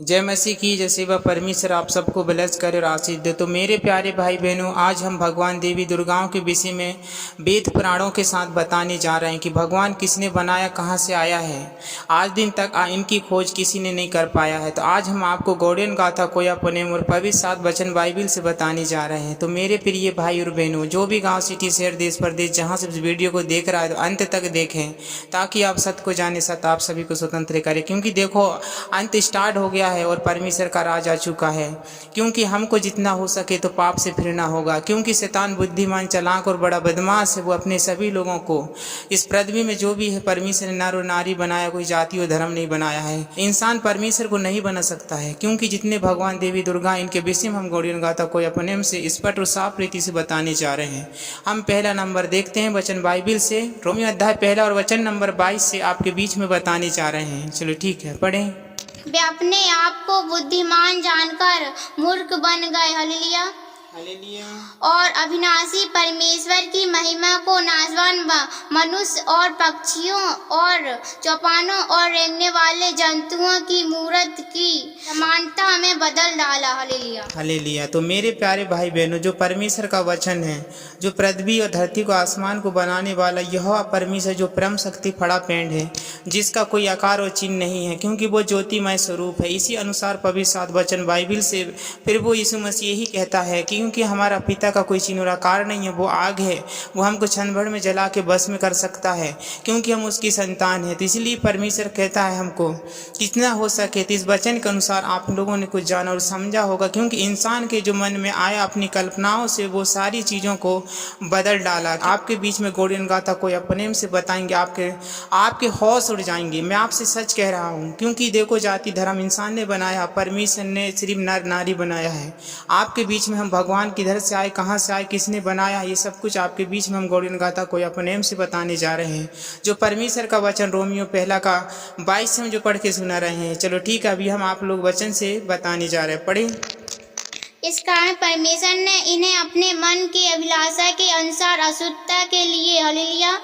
जय मसीह की जय सेवा परमेश्वर आप सबको ब्लेस करे और आशीष दे। तो मेरे प्यारे भाई बहनों, आज हम भगवान देवी दुर्गाओं के विषय में वेद पुराणों के साथ बताने जा रहे हैं कि भगवान किसने बनाया, कहाँ से आया है। आज दिन तक इनकी खोज किसी ने नहीं कर पाया है। तो आज हम आपको गौड़ियन गाथा कोयापनेम और पवित्र 7 वचन बाइबिल से बताने जा रहे हैं। तो मेरे प्रिय भाई और बहनों, जो भी गाँव सिटी शहर देश प्रदेश जहाँ से इस वीडियो को देख रहा है, तो अंत तक देखें ताकि आप सत्य को जाने, सत्य आप सभी को स्वतंत्र करें। क्योंकि देखो, अंत स्टार्ट हो गया है और परमेश्वर का राज आ चुका है। क्योंकि हमको जितना हो सके तो पाप से फिरना होगा। क्योंकि शैतान बुद्धिमान, चालाक और बड़ा बदमाश है। वो अपने सभी लोगों को इस पृथ्वी में जो भी है, परमेश्वर ने नर और नारी बनाया, कोई जाति और धर्म नहीं बनाया है। इंसान परमेश्वर को नहीं बना सकता है। क्योंकि जितने भगवान देवी दुर्गा, इनके विषय में हम गौड़ियन गाथा कोयापनेम से स्पष्ट और साफ रीति से बताने जा रहे हैं। हम पहला नंबर देखते हैं वचन बाइबिल से, रोमियो अध्याय 1 और वचन नंबर 22 से आपके बीच में बताने जा रहे हैं। चलो ठीक है, पढ़ें। वे अपने आप को बुद्धिमान जानकर मूर्ख बन गए। हालेलुया। हालेलुया। और अविनाशी परमेश्वर की महिमा को नाशवान मनुष्य और पक्षियों और चौपानों और रेंगने वाले जंतुओं की मूर्त की समानता में बदल डाला। हालेलुया। हालेलुया। तो मेरे प्यारे भाई बहनों, जो परमेश्वर का वचन है, जो पृथ्वी और धरती को, आसमान को बनाने वाला यहोवा परमेश्वर, जो परम शक्ति फड़ा पेंड है, जिसका कोई आकार और चिन्ह नहीं है, क्योंकि वो ज्योतिमय स्वरूप है। इसी अनुसार पवित्र 7 वचन बाइबिल से प्रभु यीशु मसीह यही कहता है कि क्योंकि हमारा पिता का कोई चिन्ह और आकार नहीं है, वो आग है, वो हमको क्षण भर में जला के बस में कर सकता है, क्योंकि हम उसकी संतान है। तो इसलिए परमेश्वर कहता है हमको कितना हो सके तो इस वचन के अनुसार आप लोगों ने कुछ जाना और समझा होगा। क्योंकि इंसान के जो मन में आया, अपनी कल्पनाओं से वो सारी चीज़ों को बदल डाला। आपके बीच में गौड़ियन गाथा कोयापनेम से बताएंगे, आपके हौस उड़ जाएंगे। मैं आपसे सच कह रहा हूँ। क्योंकि देखो, जाति धर्म इंसान ने बनाया, परमेश्वर ने सिर्फ नर नारी बनाया है। आपके बीच में हम भगवान किधर से आए, कहाँ से आए, किसने बनाया, ये सब कुछ आपके बीच में हम गौड़ियन गाथा कोयापनेम से बताने जा रहे हैं। जो परमेश्वर का वचन रोमियो 1:22 से हम जो पढ़ के सुना रहे हैं। चलो ठीक है, अभी हम आप लोग वचन से बताने जा रहे हैं। पढ़े। इस कारण परमेश्वर ने इन्हें अपने मन की अभिलाषा के अनुसार अशुद्धता के लिए हालेलुया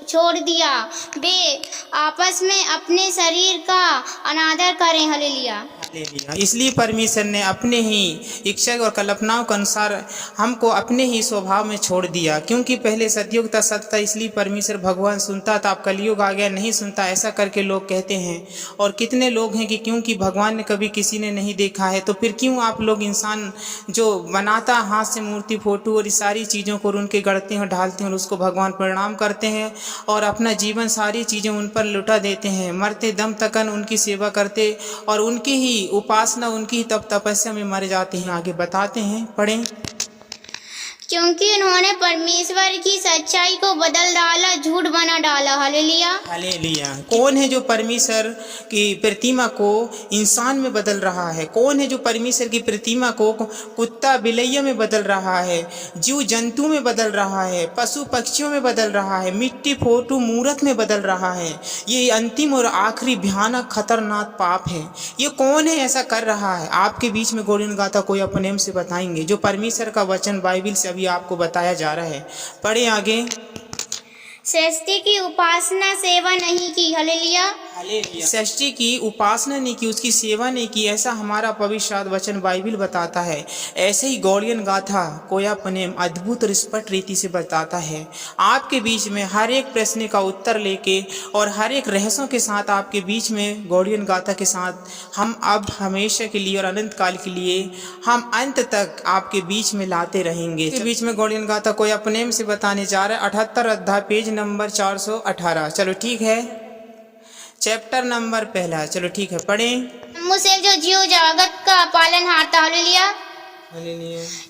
छोड़ दिया। वे आपस में अपने शरीर का अनादर करें। हालेलुया। इसलिए परमेश्वर ने अपने ही इच्छा और कल्पनाओं के अनुसार हमको अपने ही स्वभाव में छोड़ दिया। क्योंकि पहले सतयुग था, सत्य था, इसलिए परमेश्वर भगवान सुनता था। अब कलयुग आ गया, नहीं सुनता, ऐसा करके लोग कहते हैं। और कितने लोग हैं कि क्योंकि भगवान ने कभी किसी ने नहीं देखा है, तो फिर क्यों आप लोग इंसान जो बनाता हाथ से मूर्ति, फोटो और सारी चीज़ों को उनके गढ़ते हैं, ढालते हैं और उसको भगवान प्रणाम करते हैं और अपना जीवन सारी चीज़ें उन पर लुटा देते हैं। मरते दम तकन उनकी सेवा करते और उनकी ही उपासना, उनकी ही तप तपस्या में मर जाते हैं। आगे बताते हैं, पढ़ें। क्योंकि उन्होंने परमेश्वर की सच्चाई को बदल डाला, झूठ बना डाला। हालेलुया। हालेलुया। कौन है जो परमेश्वर की प्रतिमा को इंसान में बदल रहा है? कौन है जो परमेश्वर की प्रतिमा को कुत्ता बिलैया में बदल रहा है, जीव जंतु में बदल रहा है, पशु पक्षियों में बदल रहा है, मिट्टी फोटो मूर्त में बदल रहा है? ये अंतिम और आखिरी भयानक खतरनाक पाप है। ये कौन है ऐसा कर रहा है? आपके बीच में गौड़ियन गाथा कोयापनेम से बताएंगे, जो परमेश्वर का वचन बाइबिल से आपको बताया जा रहा है। पढ़े आगे। सृष्टि की उपासना सेवा नहीं की। हालेलुया। सृष्टि की उपासना नहीं की, उसकी सेवा नहीं की, ऐसा हमारा पवित्र वचन बाइबिल बताता है। ऐसे ही गौड़ियन गाथा कोयापनेम अद्भुत और स्पष्ट रीति से बताता है। आपके बीच में हर एक प्रश्न का उत्तर लेके और हर एक रहस्यों के साथ आपके बीच में गौड़ियन गाथा के साथ हम अब हमेशा के लिए और अनंत काल के लिए हम अंत तक आपके बीच में लाते रहेंगे। इसके बीच में गौड़ियन गाथा कोयापनेम से बताने जा रहे हैं 78 अध्याय पेज नंबर 418। चलो ठीक है, चैप्टर नंबर 1। चलो ठीक है, पढ़ें। मुझसे जो जीव जगत का पालनहार था। हालेलुया।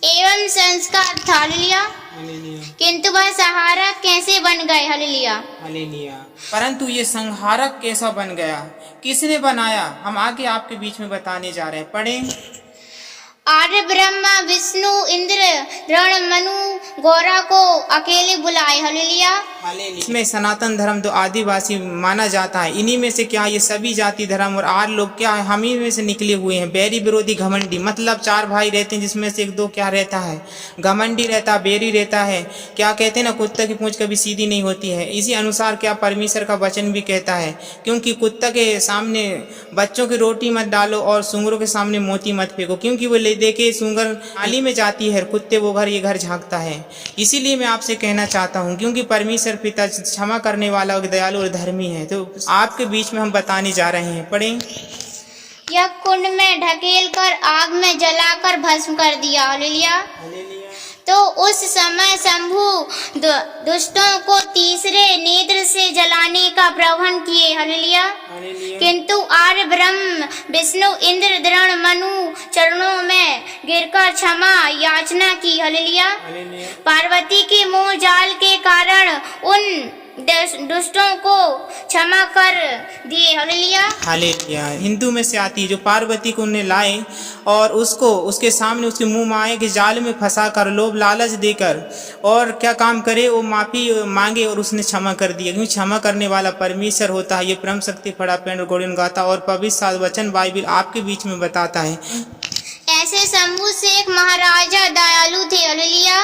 एवं संस्कार था। हालेलुया। किंतु वह संहारक कैसे बन गए? हालेलुया। परंतु ये संहारक कैसा बन गया, किसने बनाया, हम आगे आपके बीच में बताने जा रहे हैं। पढ़ें। आर्य ब्रह्मा विष्णु इंद्र रण मनु गौरा को अकेले बुलाए। हालेलुया। इसमें सनातन धर्म तो आदिवासी माना जाता है। इन्हीं में से क्या ये सभी जाति धर्म और आर्य लोग क्या है, हम ही में से निकले हुए हैं। बैरी विरोधी घमंडी, मतलब 4 भाई रहते हैं जिसमें से 1-2 क्या रहता है, घमंडी रहता है, बैरी रहता है। क्या कहते हैं ना, कुत्ता की पूंछ कभी सीधी नहीं होती है। इसी अनुसार क्या परमेश्वर का वचन भी कहता है, क्योंकि कुत्ता के सामने बच्चों की रोटी मत डालो और सूंगरों के सामने मोती मत फेंको, क्योंकि वो ले दे के सूंगर नाली में जाती है, कुत्ते वो घर ये घर झांकता है। इसीलिए मैं आपसे कहना चाहता हूँ, क्योंकि परमेश्वर पिता क्षमा करने वाला और दयालु और धर्मी है, तो आपके बीच में हम बताने जा रहे हैं। पढ़ें। यह कुंड में ढकेल कर आग में जलाकर भस्म कर दिया। हालेलुया। तो उस समय शंभु दुष्टों को तीसरे नेत्र से जलाने का प्रबंध किए। हालेलुया। किंतु आर्य ब्रह्म विष्णु इंद्र द्रोण मनु चरणों में गिरकर क्षमा याचना की। हालेलुया। पार्वती के मोह जाल के कारण उन दुष्टों को क्षमा कर दिए। हालेलुया। हालेलुया। हिंदू में से आती है जो पार्वती को उन्हें लाए और उसको उसके सामने उसके मुंह माए के जाल में फंसा कर लोभ लालच देकर और क्या काम करे, वो माफी मांगे और उसने क्षमा कर दिया, क्योंकि क्षमा करने वाला परमेश्वर होता है। ये परम शक्ति फड़ा पेंड गोड़ियन गाता और पवित्र वचन बाइबिल आपके बीच में बताता है। ऐसे शंभु से एक महाराजा दयालु थे। हालेलुया।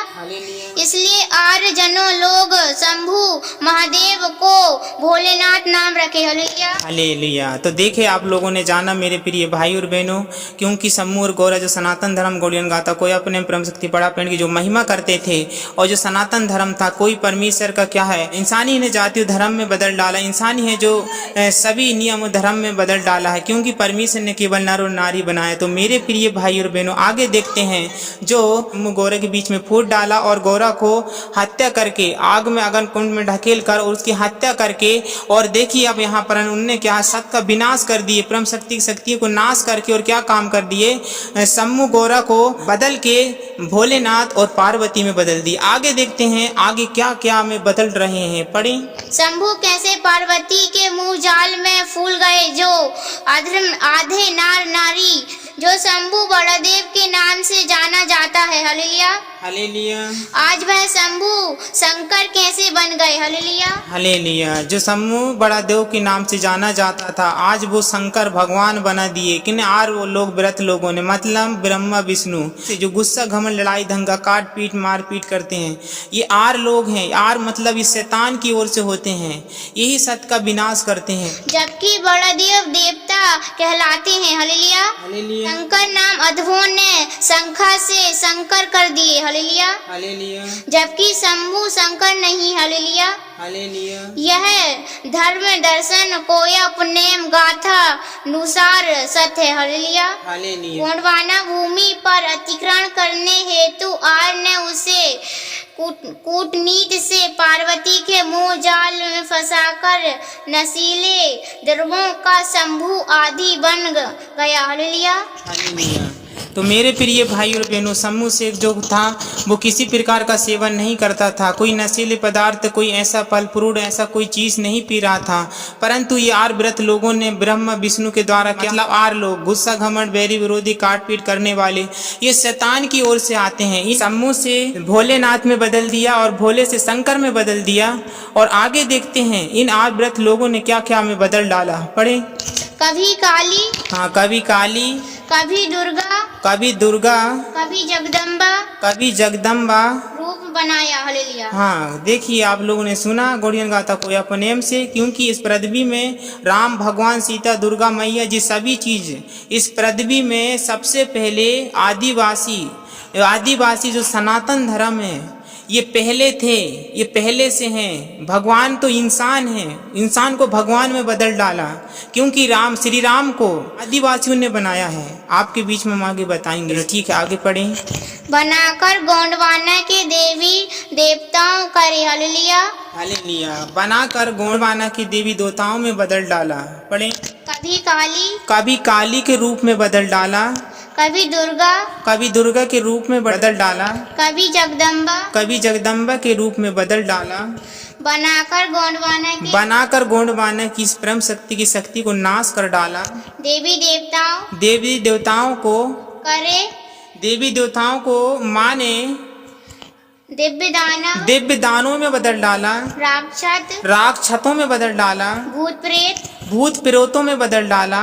इसलिए आर्य जनों लोग शंभु महादेव को भोलेनाथ नाम रखे। हालेलुया। हालेलुया। तो देखे आप लोगों ने जाना मेरे प्रिय भाई और बहनों, क्योंकि शंभु और गौरा जो सनातन धर्म गौड़ियन गाता, कोई अपने परम शक्ति बड़ा पेंड की जो महिमा करते थे, और जो सनातन धर्म था कोई परमेश्वर का क्या है, इंसानी ने जातीय धर्म में बदल डाला। इंसानी है जो सभी नियम धर्म में बदल डाला है, क्योंकि परमेश्वर ने केवल नर और नारी बनाया। तो मेरे प्रिय भाई और बहनों आगे देखते हैं, जो गौरा के बीच में फूट डाला और गौरा को हत्या करके आग में अग्नि कुंड में ढकेल कर और उसकी हत्या करके, और देखिए अब यहाँ पर उन्होंने क्या सत्य का विनाश कर दिए, परम शक्ति की शक्तियों को नाश करके, और क्या काम कर दिए, शंभु गौरा को बदल के भोलेनाथ और पार्वती में बदल दिए। आगे देखते हैं आगे क्या क्या में बदल रहे हैं। पढ़ें। शंभु कैसे पार्वती के मुंह जाल में फूल गए, जो आधे नार नारी जो शंभु बड़देव के नाम से जाना जाता है। हालेलुया। हालेलुया। आज वह शंभु शंकर कैसे बन गए। हालेलुया। हालेलुया। जो शंभु बड़ा देव के नाम से जाना जाता था, आज वो शंकर भगवान बना दिए। किन आर वो लोग व्रत लोगों ने, मतलब ब्रह्मा विष्णु से जो गुस्सा घमंड लड़ाई दंगा काट पीट मार पीट करते हैं, ये आर लोग हैं। आर मतलब इस शैतान की ओर से होते हैं, यही सत्य का विनाश करते हैं। जबकि बड़ा देव देवता कहलाते हैं। हालेलुया। शंकर नाम अधमों ने शंखा से शंकर कर दिए। हालेलुया। हालेलुया। जबकि शंभु शंकर नहीं। हालेलुया। हालेलुया। यह धर्म दर्शन कोया पुण्यम गाथा अनुसार सत्य है। हालेलुया। हालेलुया। गोंडवाना भूमि पर अतिक्रमण करने हेतु आर्य ने उसे कूटनीति से पार्वती के मुंह जाल में फंसाकर नशीले द्रव्यों का शंभु आदि बन गया। हालेलुया। हालेलुया। तो मेरे प्रिय भाई और बहनों, शंभु शेख जो था वो किसी प्रकार का सेवन नहीं करता था, कोई नशीले पदार्थ, कोई ऐसा फल फ्रूट, ऐसा कोई चीज नहीं पी रहा था। परंतु ये आर व्रत लोगों ने ब्रह्मा विष्णु के द्वारा, मतलब आर लोग गुस्सा घमंड बैरी विरोधी काट पीट करने वाले, ये शैतान की ओर से आते हैं। इस शंभु से भोलेनाथ में बदल दिया और भोले से शंकर में बदल दिया। और आगे देखते हैं इन आर व्रत लोगों ने क्या क्या में बदल डाला। पढ़े। कभी काली, हाँ, कभी काली, कभी दुर्गा, कभी दुर्गा, कभी जगदम्बा, कभी जगदम्बा रूप बनाया। हालेलुया। हाँ, देखिए आप लोगों ने सुना गौड़ियन गाथा को अपनेम से, क्योंकि इस पृथ्वी में राम भगवान, सीता, दुर्गा मैया जी सभी चीज इस पृथ्वी में सबसे पहले आदिवासी जो सनातन धर्म है ये पहले थे, ये पहले से हैं। भगवान तो इंसान है, इंसान को भगवान में बदल डाला, क्योंकि श्री राम को आदिवासियों ने बनाया है। आपके बीच में हम आगे बताएंगे। ठीक है, आगे पढ़ें। बनाकर गोंडवाना के देवी देवताओं करे। हालेलुया। हालेलुया। बनाकर गोंडवाना की देवी देवताओं में बदल डाला। पढ़ें। कभी काली के रूप में बदल डाला, कभी दुर्गा के रूप में बदल डाला, कभी जगदम्बा के रूप में बदल डाला। बनाकर गोंडवाना की इस परम शक्ति की शक्ति को नाश कर डाला। देवी देवताओं को माने दिव्य दानव, दिव्य दानों में बदल डाला, राक्षस, राक्षसों में बदल डाला, भूत प्रेत, भूत प्रेतों में बदल डाला,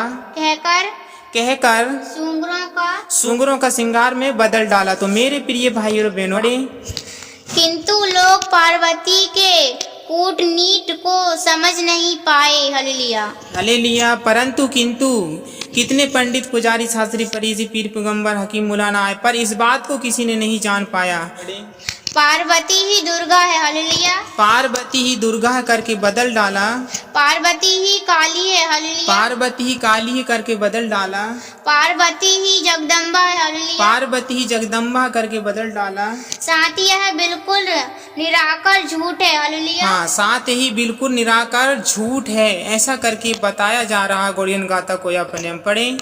कहकर सूंगरों का श्रृंगार में बदल डाला। तो मेरे प्रिय भाई और बहनों, किंतु लोग पार्वती के कूटनीति को समझ नहीं पाए। हालेलुया। परंतु किंतु कितने पंडित, पुजारी, शास्त्री, फरीसी, पीर, पैगंबर, हकीम, मुलाना आए, पर इस बात को किसी ने नहीं जान पाया। पार्वती ही दुर्गा है। हालेलुया। पार्वती ही दुर्गा करके बदल डाला, पार्वती ही काली है। हालेलुया। पार्वती ही काली ही करके बदल डाला, पार्वती ही जगदम्बा है। हालेलुया। पार्वती ही जगदम्बा करके बदल डाला। साथ ही यह बिल्कुल निराकर झूठ है। हालेलुया। हाँ, साथ ही बिल्कुल निराकार झूठ है, ऐसा करके बताया जा रहा। गौड़ियन गाथा को अपने हम पढ़े।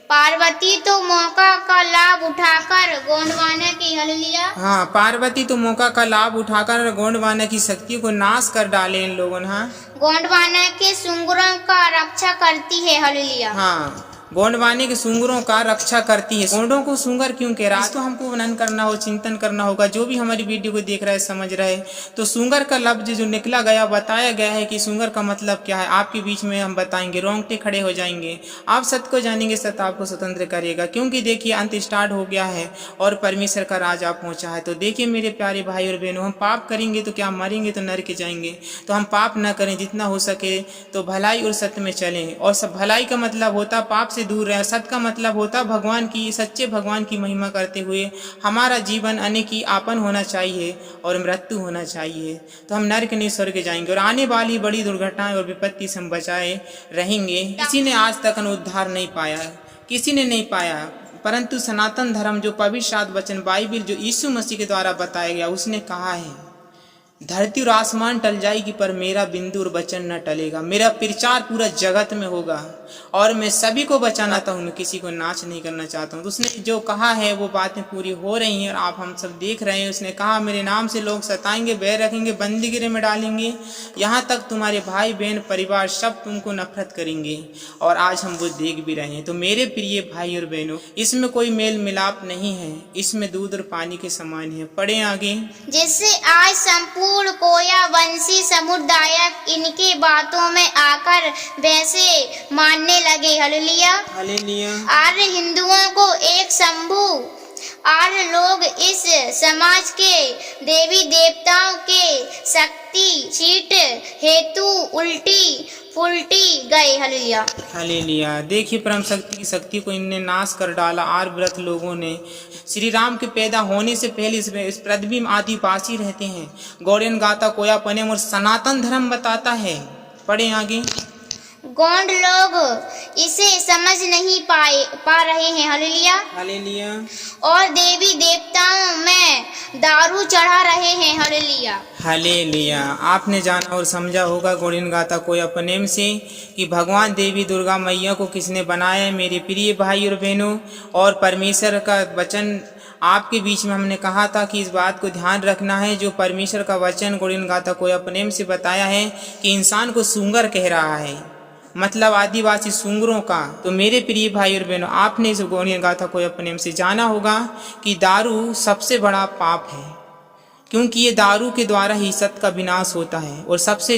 पार्वती तो मौका का लाभ उठाकर गोंडवाना की, हालेलुया। हाँ, पार्वती तो मौका का लाभ उठाकर गोंडवाना की शक्ति को नाश कर डाले इन लोगों ने। हाँ, गोंडवाना के सुंगरों का रक्षा करती है। हालेलुया। हाँ, गोंडवाने के सूंगरों का रक्षा करती है। गोंडों को सूंगर क्यों कह रहा है, तो हमको वर्णन करना हो, चिंतन करना होगा। जो भी हमारी वीडियो को देख रहा है, समझ रहे, तो सूंगर का लफ्ज जो निकला गया, बताया गया है कि सूंगर का मतलब क्या है। आपके बीच में हम बताएंगे, रोंगटे खड़े हो जाएंगे। आप सत्य को जानेंगे, सत्य आपको स्वतंत्र करेगा। क्योंकि देखिए, अंत स्टार्ट हो गया है और परमेश्वर का राज आप पहुंचा है। तो देखिए मेरे प्यारे भाई और बहनों, हम पाप करेंगे तो क्या मरेंगे, तो नरक जाएंगे। तो हम पाप न करें, जितना हो सके तो भलाई और सत्य में चलें। और सब भलाई का मतलब होता पाप से दूर रहे, सत्य का मतलब होता भगवान की, सच्चे भगवान की महिमा करते हुए हमारा जीवन अनेकी आपन होना चाहिए और मृत्यु होना चाहिए। तो हम नरक नहीं स्वर्ग जाएंगे और आने वाली बड़ी दुर्घटनाएं और विपत्ति से हम बचाए रहेंगे। किसी ने आज तक उद्धार नहीं पाया, किसी ने नहीं पाया, परंतु सनातन धर्म जो पवित्र वचन बाइबिल जो यीशु मसीह के द्वारा बताया गया, उसने कहा है धरती और आसमान टल जाएगी पर मेरा बिंदु और वचन न टलेगा। मेरा प्रचार पूरा जगत में होगा और मैं सभी को बचाना चाहता हूँ, किसी को नाश नहीं करना चाहता हूँ। तो उसने जो कहा है वो बातें पूरी हो रही हैं और आप हम सब देख रहे हैं। उसने कहा मेरे नाम से लोग सताएंगे, बैर रखेंगे, बंदीगिरी में डालेंगे, यहाँ तक तुम्हारे भाई बहन परिवार सब तुमको नफरत करेंगे। और आज हम वो देख भी रहे हैं। तो मेरे प्रिय भाई और बहनों, इसमें कोई मेल मिलाप नहीं है, इसमें दूध और पानी के समान है। पढ़े आगे। जिससे आज संपूर्ण कोया वंशी समुदाय इनके बातों में आकर वैसे मानने लगे। हालेलुया। हालेलुया। आर्य हिंदुओं को एक शंभु, आर्य लोग इस समाज के देवी देवताओं के शक्ति चीट हेतु उल्टी फुलटी गए। हालेलुया। हालेलुया। देखिए, परम शक्ति की शक्ति को इनने नाश कर डाला। आर्य व्रत लोगों ने श्री राम के पैदा होने से पहले इस पृथ्वी में आदिवासी रहते हैं। गौड़ियन गाथा कोया पनेम और सनातन धर्म बताता है। पढ़े आगे। गोंड लोग इसे समझ नहीं पा रहे हैं। हालेलुया। हालेलुया। और देवी देवताओं में दारू चढ़ा रहे हैं। हालेलुया। हालेलुया। आपने जाना और समझा होगा गौड़ियन गाथा कोया पनेम से कि भगवान देवी दुर्गा मैया को किसने बनाया है। मेरे प्रिय भाई और बहनों, और परमेश्वर का वचन आपके बीच में हमने कहा था कि इस बात को ध्यान रखना है। जो परमेश्वर का वचन गौड़ियन गाथा कोया पनेम से बताया है कि इंसान को सूंगर कह रहा है, मतलब आदिवासी सूंगरों का। तो मेरे प्रिय भाई और बहनों, आपने इस गौड़ियन गाथा को अपने से जाना होगा कि दारू सबसे बड़ा पाप है, क्योंकि ये दारू के द्वारा ही सत्य का विनाश होता है। और सबसे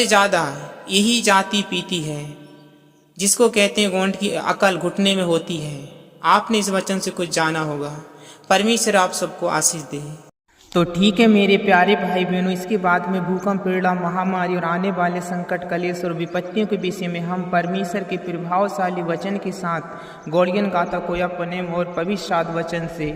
ज़्यादा यही जाति पीती है, जिसको कहते हैं गोंड की अकल घुटने में होती है। आपने इस वचन से कुछ जाना होगा। परमेश्वर आप सबको आशीष दे। तो ठीक है मेरे प्यारे भाई बहनों, इसके बाद में भूकंप, पीड़ा, महामारी और आने वाले संकट, कलेश और विपत्तियों के विषय में हम परमेश्वर के प्रभावशाली वचन के साथ गौड़ियन गाथा कोया पनेम और पवित्र वचन से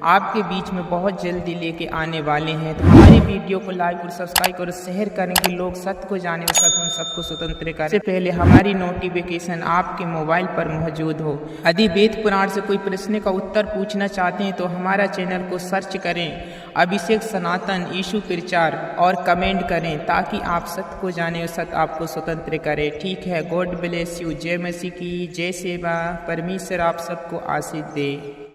आपके बीच में बहुत जल्दी लेके आने वाले हैं। तो हमारी वीडियो को लाइक और सब्सक्राइब और शेयर करें कि लोग सत्य को जाने और सत्य में सबको स्वतंत्र करें। इससे पहले हमारी नोटिफिकेशन आपके मोबाइल पर मौजूद हो। यदि वेद पुराण से कोई प्रश्न का उत्तर पूछना चाहते हैं तो हमारा चैनल को सर्च करें अभिषेक सनातन यीशु प्रचार और कमेंट करें, ताकि आप सत्य को जाने और सत्य आपको स्वतंत्र करे। ठीक है, गॉड ब्लेस यू। जय मसीह की जय सेवा। परमेश्वर आप सबको आशीष दे।